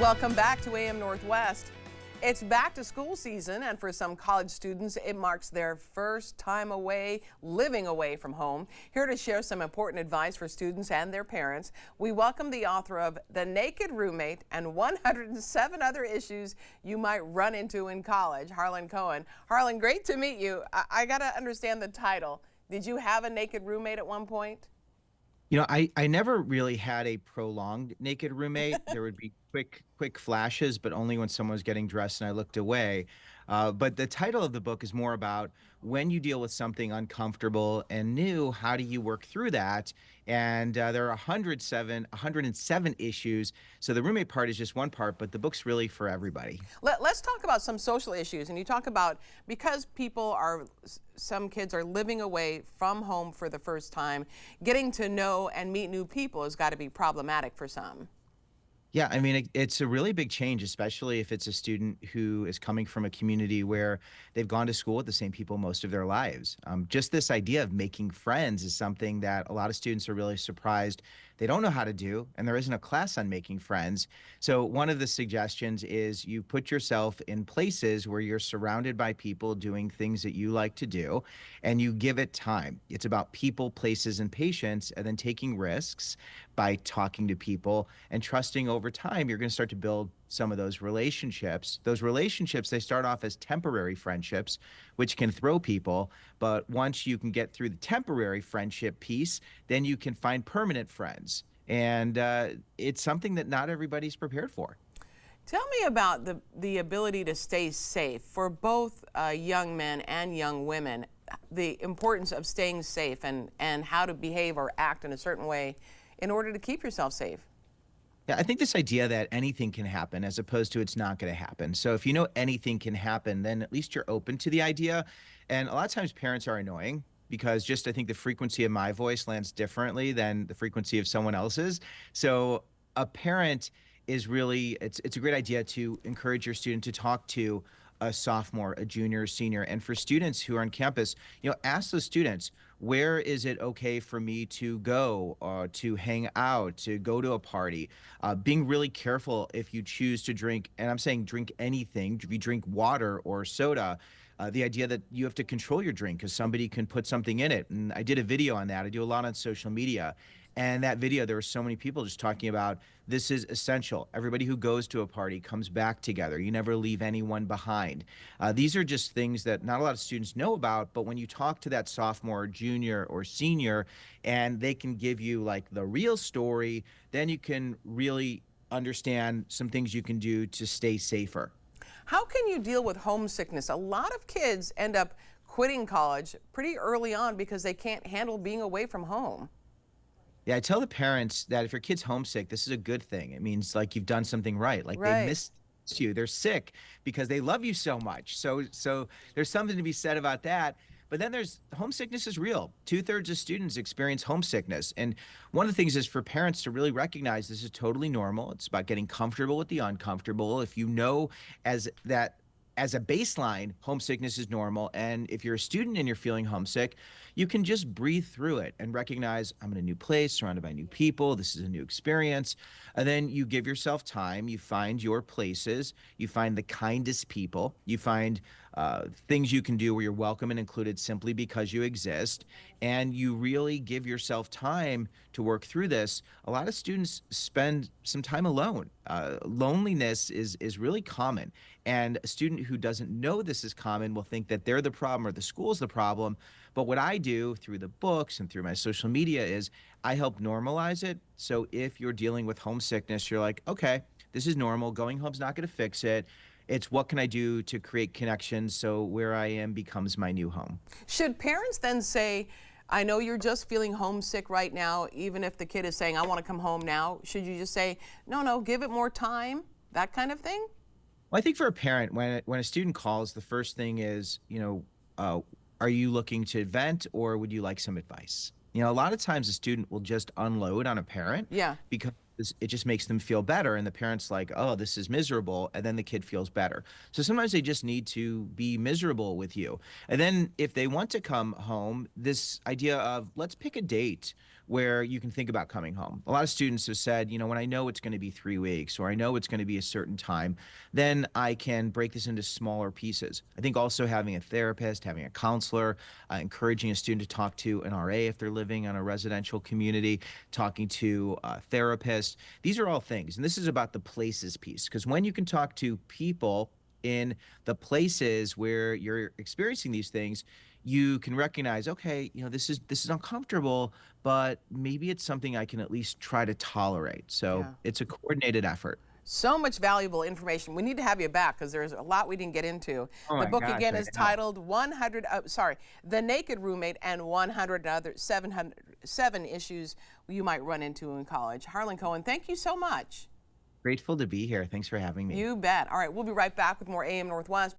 Welcome back to AM Northwest. It's back to school season, and for some college students, it marks their first time away, living away from home. Here to share some important advice for students and their parents, we welcome the author of The Naked Roommate and 107 Other Issues You Might Run Into in College, Harlan Cohen. Harlan, great to meet you. I got to understand the title. Did you have a naked roommate at one point? You know, I never really had a prolonged naked roommate. There would be quick flashes, but only when someone was getting dressed and I looked away. But the title of the book is more about when you deal with something uncomfortable and new, how do you work through that? And there are 107 issues. So the roommate part is just one part, but the book's really for everybody. Let's talk about some social issues. And you talk about because some kids are living away from home for the first time, getting to know and meet new people has got to be problematic for some. Yeah, I mean, it's a really big change, especially if it's a student who is coming from a community where they've gone to school with the same people most of their lives. Just this idea of making friends is something that a lot of students are really surprised they don't know how to do, and there isn't a class on making friends. So one of the suggestions is you put yourself in places where you're surrounded by people doing things that you like to do, and you give it time. It's about people, places, and patience, and then taking risks by talking to people and trusting over time. You're going to start to build some of those relationships. Those relationships, they start off as temporary friendships, which can throw people. But once you can get through the temporary friendship piece, then you can find permanent friends. And it's something that not everybody's prepared for. Tell me about the ability to stay safe for both young men and young women, the importance of staying safe and how to behave or act in a certain way in order to keep yourself safe. Yeah, I think this idea that anything can happen as opposed to it's not going to happen. So if you know anything can happen, then at least you're open to the idea. And a lot of times parents are annoying because just I think the frequency of my voice lands differently than the frequency of someone else's. So a parent is really, it's a great idea to encourage your student to talk to a sophomore, a junior, a senior. And for students who are on campus, ask those students, where is it okay for me to go, to hang out, to go to a party? Being really careful if you choose to drink, and I'm saying drink anything, if you drink water or soda, the idea that you have to control your drink because somebody can put something in it. And I did a video on that. I do a lot on social media. And that video, there were so many people just talking about this is essential. Everybody who goes to a party comes back together. You never leave anyone behind. These are just things that not a lot of students know about, but when you talk to that sophomore, junior, or senior, and they can give you like the real story, then you can really understand some things you can do to stay safer. How can you deal with homesickness? A lot of kids end up quitting college pretty early on because they can't handle being away from home. Yeah, I tell the parents that if your kid's homesick, this is a good thing. It means like you've done something right. Like they Right. miss you. They're sick because they love you so much. So there's something to be said about that. But then there's homesickness is real. 2/3 of students experience homesickness. And one of the things is for parents to really recognize this is totally normal. It's about getting comfortable with the uncomfortable. If you know as that as a baseline, homesickness is normal. And if you're a student and you're feeling homesick, you can just breathe through it and recognize I'm in a new place, surrounded by new people. This is a new experience. And then you give yourself time. You find your places. You find the kindest people. You find things you can do where you're welcome and included simply because you exist. And you really give yourself time to work through this. A lot of students spend some time alone. Loneliness is really common. And a student who doesn't know this is common will think that they're the problem or the school's the problem. But what I do through the books and through my social media is I help normalize it. So if you're dealing with homesickness, you're like, okay, this is normal. Going home's not going to fix it. It's what can I do to create connections so where I am becomes my new home. Should parents then say, I know you're just feeling homesick right now, even if the kid is saying, I want to come home now? Should you just say, no, give it more time, that kind of thing? Well, I think for a parent, when a student calls, the first thing is, are you looking to vent or would you like some advice? A lot of times a student will just unload on a parent Yeah. because it just makes them feel better. And the parent's like, oh, this is miserable. And then the kid feels better. So sometimes they just need to be miserable with you. And then if they want to come home, this idea of let's pick a date where you can think about coming home. A lot of students have said, when I know it's going to be 3 weeks or I know it's going to be a certain time, then I can break this into smaller pieces. I think also having a therapist, having a counselor, encouraging a student to talk to an RA if they're living on a residential community, talking to a therapist. These are all things. And this is about the places piece, because when you can talk to people in the places where you're experiencing these things, you can recognize, okay, this is uncomfortable, but maybe it's something I can at least try to tolerate. So Yeah. it's a coordinated effort. So much valuable information. We need to have you back because there's a lot we didn't get into. Oh The my book gosh, again I is know. titled The Naked Roommate and 100 Other 707 Issues You Might Run Into in College. Harlan Cohen, thank you so much. Grateful to be here. Thanks for having me. You bet. All right, we'll be right back with more AM Northwest.